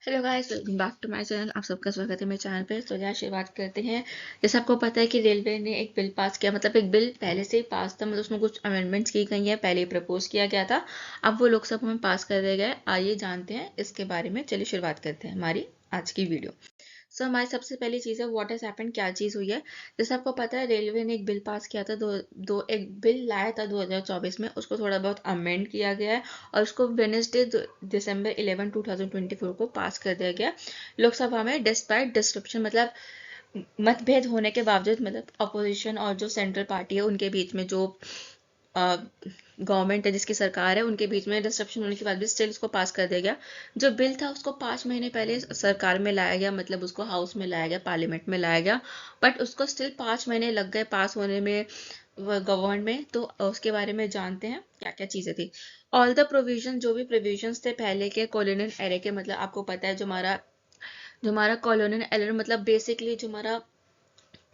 Hello guys, welcome back to my channel. आप सबका स्वागत है मेरे चैनल पे। तो यहाँ शुरुआत करते हैं। जैसे आपको पता है कि रेलवे ने एक बिल पास किया, मतलब एक बिल पहले से ही पास था, मतलब उसमें कुछ अमेंडमेंट्स की गई हैं, पहले ही प्रपोज किया गया था। अब वो लोकसभा में पास कर दिया गया है। आइए जानते हैं इसके बारे में। चलिए शुरुआत करते हैं हमारी आज की वीडियो। हमारी सबसे पहली चीज़ है व्हाट हैज़ हैपेंड, क्या चीज़ हुई है। जैसे आपको पता है रेलवे ने एक बिल पास किया था, एक बिल लाया था 2024 में। उसको थोड़ा बहुत अमेंड किया गया है और उसको वेडनेसडे दिसंबर 11 2024 को पास कर दिया गया लोकसभा में, डिस्पाइट डिस्क्रिप्शन, मतलब मतभेद होने के बावजूद, मतलब अपोजिशन और जो सेंट्रल पार्टी है उनके बीच में, जो गवर्नमेंट है जिसकी सरकार है उनके बीच में डिस्ट्रप्शन होने के बाद भी स्टिल उसको पास कर दिया गया। जो बिल था उसको 5 महीने पहले सरकार में लाया गया, मतलब उसको हाउस में लाया गया, पार्लियामेंट में लाया गया, बट उसको स्टिल 5 महीने लग गए पास होने में गवर्नमेंट में। तो उसके बारे में जानते हैं क्या क्या चीज़ें थी। ऑल द प्रोविजन, जो भी प्रोविजंस थे पहले के कॉलोनियल एरे के, मतलब आपको पता है जो हमारा कॉलोनियल एरा, मतलब बेसिकली जो हमारा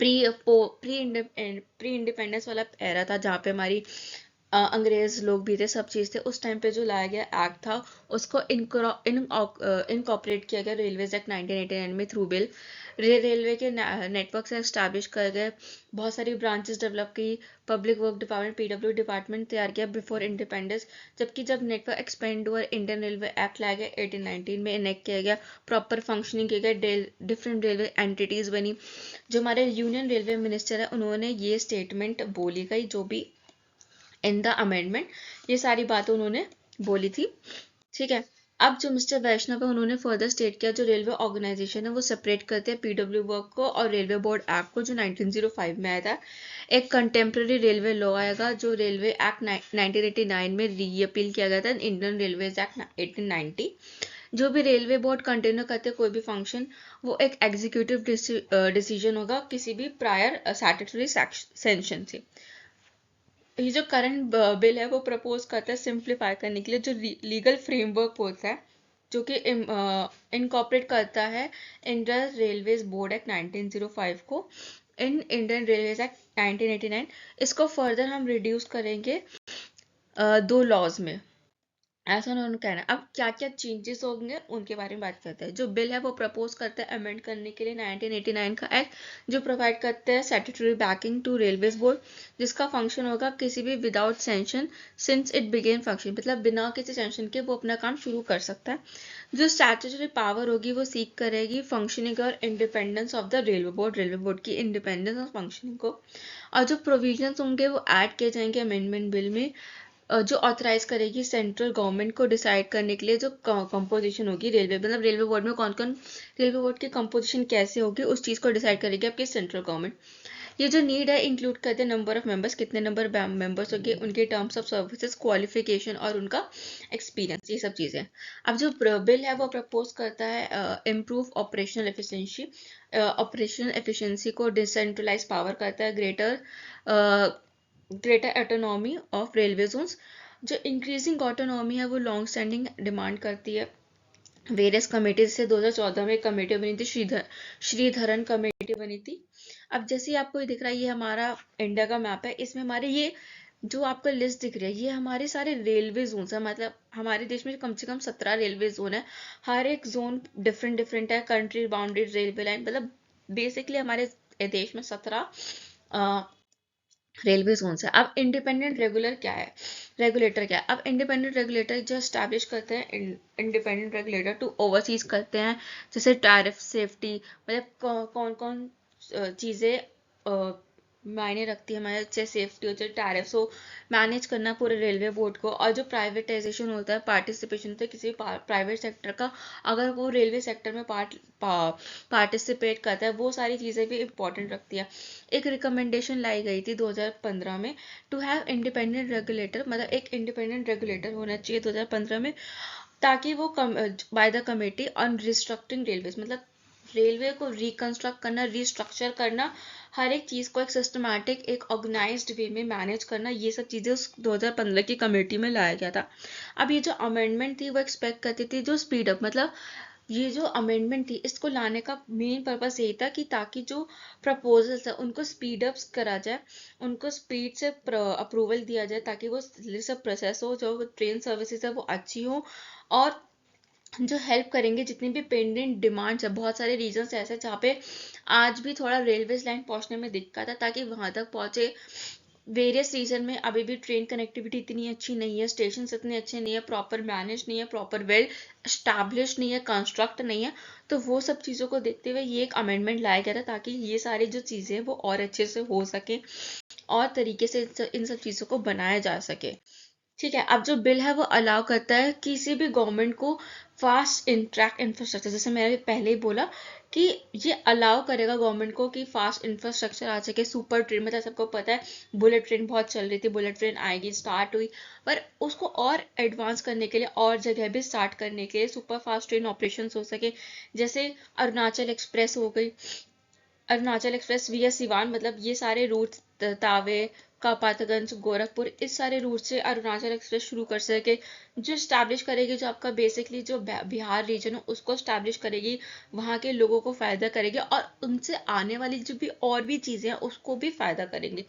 प्री प्री इंडिपेंडेंस वाला एरा था, जहाँ पे हमारी अंग्रेज लोग भी थे, सब चीज़ थे। उस टाइम पे जो लाया गया एक्ट था उसको इनकॉर्पोरेट किया गया रेलवेज एक्ट 1989 में थ्रू बिल। रेलवे के नेटवर्क से एस्टैब्लिश कर गए, बहुत सारी ब्रांचेस डेवलप की, public work department PWD department तैयार किया बिफोर इंडिपेंडेंस। जबकि जब नेटवर्क एक्सपेंड हुआ, इंडियन रेलवे एक्ट लाया गया 1819 में, इनेक्ट किया गया, प्रॉपर फंक्शनिंग किया गया, डिफरेंट रेलवे एंटिटीज बनी। जो हमारे यूनियन रेलवे मिनिस्टर है उन्होंने ये स्टेटमेंट बोली गई, जो भी इन द अमेंडमेंट, ये सारी बातें उन्होंने बोली थी। ठीक है। अब जो मिस्टर वैष्णव है उन्होंने फर्दर स्टेट किया, जो रेलवे ऑर्गेनाइजेशन है वो सेपरेट करते हैं पीडब्ल्यू वर्क को और रेलवे बोर्ड एक्ट को, जो 1905 में आया था। एक कंटेम्प्रेरी रेलवे लॉ आएगा, जो रेलवे एक्ट 1989 में रीअपील किया गया था, इंडियन रेलवेज एक्ट 1890। जो भी रेलवे बोर्ड कंटिन्यू करते कोई भी फंक्शन, वो एक एग्जीक्यूटिव डिसीजन होगा किसी भी प्रायर स्टैट्यूटरी सैंक्शन से। ये जो करंट बिल है वो प्रपोज करता है सिंप्लीफाई करने के लिए जो लीगल फ्रेमवर्क होता है, जो कि इनकॉर्पोरेट करता है इंडियन रेलवेज बोर्ड एक्ट 1905 को इन इंडियन रेलवेज एक्ट 1989। इसको फर्दर हम रिड्यूस करेंगे दो लॉज में, ऐसा उन्होंने कहना है। अब क्या क्या चेंजेस होंगे उनके बारे में बात करते हैं। जो बिल है वो प्रपोज करता है अमेंड करने के लिए 1989 का एक्ट, जो प्रोवाइड करते हैं statutory backing to railways board, जिसका फंक्शन होगा किसी भी without sanction since it began function, मतलब बिना किसी सेंशन के वो अपना काम शुरू कर सकता है। जो स्टैट्यूटरी पावर होगी वो सीक करेगी फंक्शनिंग और independence of the railway board की इंडिपेंडेंस और फंक्शनिंग को। और जो प्रोविजंस होंगे वो ऐड किए जाएंगे अमेंडमेंट बिल में, जो ऑथराइज करेगी सेंट्रल गवर्नमेंट को डिसाइड करने के लिए जो कंपोजिशन होगी रेलवे, मतलब रेलवे बोर्ड में कौन कौन, रेलवे बोर्ड की कंपोजिशन कैसे होगी उस चीज़ को डिसाइड करेगी आपकी सेंट्रल गवर्नमेंट। ये जो नीड है इंक्लूड करते हैं नंबर ऑफ मेंबर्स, कितने नंबर मेंबर्स होंगे, उनके टर्म्स ऑफ सर्विसेज, क्वालिफिकेशन और उनका एक्सपीरियंस, ये सब चीज़ें। अब जो बिल है वो प्रपोज करता है इम्प्रूव ऑपरेशनल एफिशिएंसी को, डिसेंट्रलाइज पावर करता है, greater autonomy of railway zones. जो इंक्रीजिंग ऑटोनॉमी है वो लॉन्ग स्टैंडिंग डिमांड करती है वेरियस कमेटीज से। 2014 में एक कमेटी बनी थी, श्रीधरन कमेटी बनी थी। अब जैसे ही आपको ये दिख रहा है, ये हमारा इंडिया का मैप है, इसमें हमारे ये जो आपको लिस्ट दिख रही है ये हमारे सारे रेलवे जोन है, मतलब हमारे देश में कम से कम 17 रेलवे जोन है। हर एक जोन डिफरेंट डिफरेंट है, कंट्री बाउंड्री रेलवे लाइन, मतलब बेसिकली हमारे देश में 17 रेलवे जोन है। अब इंडिपेंडेंट रेगुलेटर क्या है। अब इंडिपेंडेंट रेगुलेटर जो स्टैब्लिश करते हैं, इंडिपेंडेंट रेगुलेटर टू ओवरसीज करते हैं, जैसे टैरिफ सेफ्टी, मतलब कौन कौन चीज़ें मायने रखती है हमारे, जैसे सेफ्टी हो चाहे टैरिफ्स हो, मैनेज करना पूरे रेलवे बोर्ड को। और जो प्राइवेटाइजेशन होता है, पार्टिसिपेशन होता है किसी प्राइवेट सेक्टर का, अगर वो रेलवे सेक्टर में पार्टिसिपेट करता है, वो सारी चीज़ें भी इंपॉर्टेंट रखती है। एक रिकमेंडेशन लाई गई थी 2015 में, टू हैव इंडिपेंडेंट रेगुलेटर, मतलब एक इंडिपेंडेंट रेगुलेटर होना चाहिए 2015 में, ताकि वो by the committee on restructuring railways, मतलब रेलवे को रिकंस्ट्रक्ट करना, रिस्ट्रक्चर करना, हर एक चीज़ को एक सिस्टमैटिक एक ऑर्गेनाइज्ड वे में मैनेज करना, ये सब चीज़ें उस 2015 की कमेटी में लाया गया था। अब ये जो अमेंडमेंट थी वो एक्सपेक्ट करती थी जो स्पीड अप, मतलब ये जो अमेंडमेंट थी इसको लाने का मेन पर्पस यही था कि ताकि जो प्रपोजल्स है उनको स्पीड अप करा जाए, उनको स्पीड से अप्रूवल दिया जाए, ताकि वो सब प्रोसेस हो, जो ट्रेन सर्विसेज है वो अच्छी हो, और जो हेल्प करेंगे जितनी भी पेंडेंट डिमांड्स है। बहुत सारे रीजन्स ऐसे हैं जहाँ पे आज भी थोड़ा रेलवेज लाइन पहुंचने में दिक्कत है, ताकि वहां तक पहुंचे। वेरियस रीजन में अभी भी ट्रेन कनेक्टिविटी इतनी अच्छी नहीं है, स्टेशन इतने अच्छे नहीं है, प्रॉपर मैनेज नहीं है, प्रॉपर वेल स्टैब्लिश नहीं है, कंस्ट्रक्ट नहीं है। तो वो सब चीज़ों को देखते हुए ये एक अमेंडमेंट लाया गया था, ताकि ये सारी जो चीज़ें हैं वो और अच्छे से हो सके और तरीके से इन सब चीज़ों को बनाया जा सके। ठीक है, अब जो बिल है वो अलाउ करता है किसी भी गवर्नमेंट को फास्ट इंट्रैक्ट इंफ्रास्ट्रक्चर, जैसे मैंने पहले ही बोला कि ये अलाउ करेगा गवर्नमेंट को कि फास्ट इंफ्रास्ट्रक्चर आ सके। सुपर ट्रेन, मतलब सबको पता है बुलेट ट्रेन बहुत चल रही थी, बुलेट ट्रेन आएगी, स्टार्ट हुई, पर उसको और एडवांस करने के लिए और जगह भी स्टार्ट करने के लिए सुपर फास्ट ट्रेन ऑपरेशन हो सके। जैसे अरुणाचल एक्सप्रेस हो गई, अरुणाचल एक्सप्रेस विया सिवान, मतलब ये सारे रूट, तावे, कापातगंज, गोरखपुर, इस सारे रूट से अरुणाचल एक्सप्रेस शुरू कर सके, जो स्टैब्लिश करेगी, जो आपका बेसिकली जो बिहार रीजन है उसको स्टैब्लिश करेगी, वहाँ के लोगों को फायदा करेगी, और उनसे आने वाली जो भी और भी चीजें हैं उसको भी फायदा करेंगे।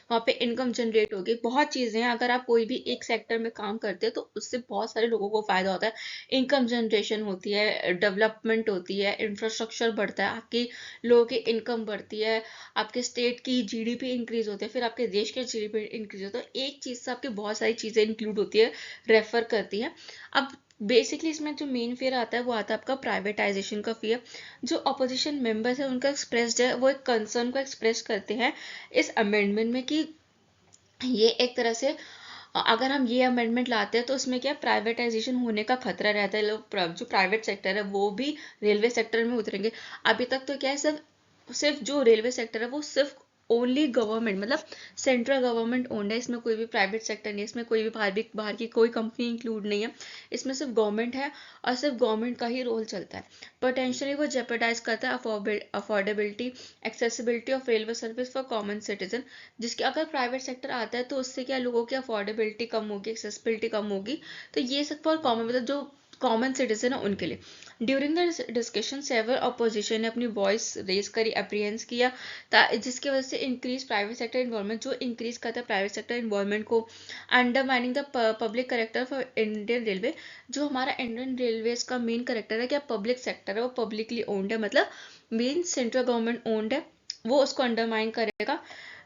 वहाँ पे इनकम जनरेट होगी, बहुत चीजें हैं। अगर आप कोई भी एक सेक्टर में काम करते हैं तो उससे बहुत सारे लोगों को फायदा होता है। इनकम जनरेशन होती है, डेवलपमेंट होती है, इंफ्रास्ट्रक्चर बढ़ता है, आपकी लोगों की इनकम बढ़ती है, आपके स्टेट की जीडीपी इंक्रीज होती है, फिर आपके देश के जीडीपी इंक्रीज होता है। एक चीज से आपकी बहुत सारी चीजें इंक्लूड होती है, रेफर करती है। अब बेसिकली इसमें जो मेन फेयर आता है वो आता है आपका प्राइवेटाइजेशन का फेयर। जो अपोजिशन मेंबर्स है उनका एक्सप्रेस्ड है, वो एक कंसर्न को एक्सप्रेस करते हैं इस अमेंडमेंट में कि ये एक तरह से अगर हम ये अमेंडमेंट लाते हैं तो उसमें क्या प्राइवेटाइजेशन होने का खतरा रहता है। लोग जो प्राइवेट सेक्टर है वो भी रेलवे सेक्टर में उतरेंगे। अभी तक तो क्या है, सिर्फ सिर्फ जो रेलवे सेक्टर है वो सिर्फ ओनली गवर्नमेंट, मतलब सेंट्रल गवर्नमेंट ओन्ड है। इसमें कोई भी प्राइवेट सेक्टर नहीं है, इसमें कोई भी बाहर की कोई कंपनी इंक्लूड नहीं है। इसमें सिर्फ गवर्नमेंट है और सिर्फ गवर्नमेंट का ही रोल चलता है। पोटेंशियली वो जेपरडाइज करता है affordability, accessibility of railway service for common citizen. जिसके अगर प्राइवेट सेक्टर आता है तो उससे क्या लोगों की अफोर्डेबिलिटी कम होगी, एक्सेसिबिलिटी कम होगी। तो ये सब फॉर कॉमन, मतलब जो कॉमन सिटीजन है उनके लिए। During the discussion several opposition ने अपनी वॉइस रेज करी, अप्रीहेंस किया, जिसकी वजह से इंक्रीज प्राइवेट सेक्टर इन्वॉल्वमेंट, जो इंक्रीज करता है प्राइवेट सेक्टर इन्वॉल्वमेंट को। Undermining the public character for Indian railway, जो हमारा इंडियन रेलवेज का मेन करेक्टर है, क्या पब्लिक सेक्टर है, वो पब्लिकली ओन्ड है, मतलब मेन सेंट्रल गवर्नमेंट ओन्ड है, वो उसको अंडरमाइन करेगा।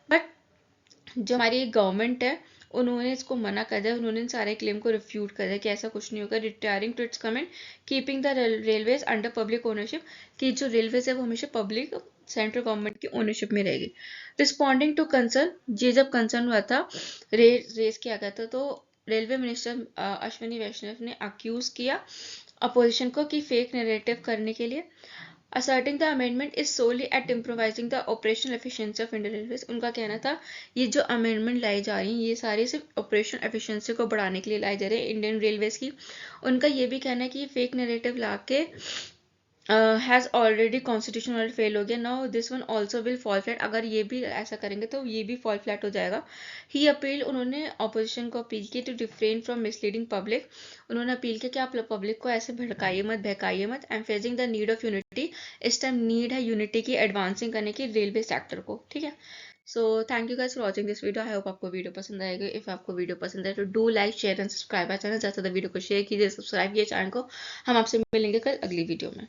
बट जो हमारी गवर्नमेंट है उन्होंने इसको मना कर दिया, उन्होंने इन सारे क्लेम को रिफ्यूट कर दिया कि ऐसा कुछ नहीं होगा। Retiring to its comment, keeping the railways under public ownership, कि जो रेलवेज है वो हमेशा पब्लिक सेंट्रल गवर्नमेंट की ओनरशिप में रहेगी। रिस्पॉन्डिंग टू कंसर्न, ये जब कंसर्न हुआ था, रेज किया गया था, तो रेलवे मिनिस्टर अश्विनी वैष्णव ने अक्यूज किया अपोजिशन को कि फेक नैरेटिव करने के लिए। Asserting the amendment is solely at improvising the operational efficiency of Indian Railways, उनका कहना था ये जो अमेंडमेंट लाई जा रही है ये सारी सिर्फ ऑपरेशन एफिशिएंसी को बढ़ाने के लिए लाई जा रही है इंडियन रेलवेज की। उनका ये भी कहना है कि फेक नैरेटिव ला के हैज़ ऑलरेडी कॉन्स्टिट्यूशनल फेल हो गया, now this one also will fall flat. अगर ये भी ऐसा करेंगे तो ये भी फॉल फ्लैट हो जाएगा। ही अपील, उन्होंने अपोजिशन को अपील की to different from misleading public, उन्होंने अपील किया कि आप पब्लिक को ऐसे भड़काइए मत, बहकाइए मत। Emphasising the need of unity, इस टाइम नीड है यूनिटी की, एडवांसिंग करने की रेलवे सेक्टर को। ठीक है, so thank you guys for watching this video. I hope आपको वीडियो पसंद आएगा। इफ आपको वीडियो पसंद आए तो do like share and subscribe channel, ज़्यादा वीडियो को शेयर कीजिए, सब्सक्राइब कीजिए चैनल को। हम आपसे मिलेंगे कल अगली वीडियो में।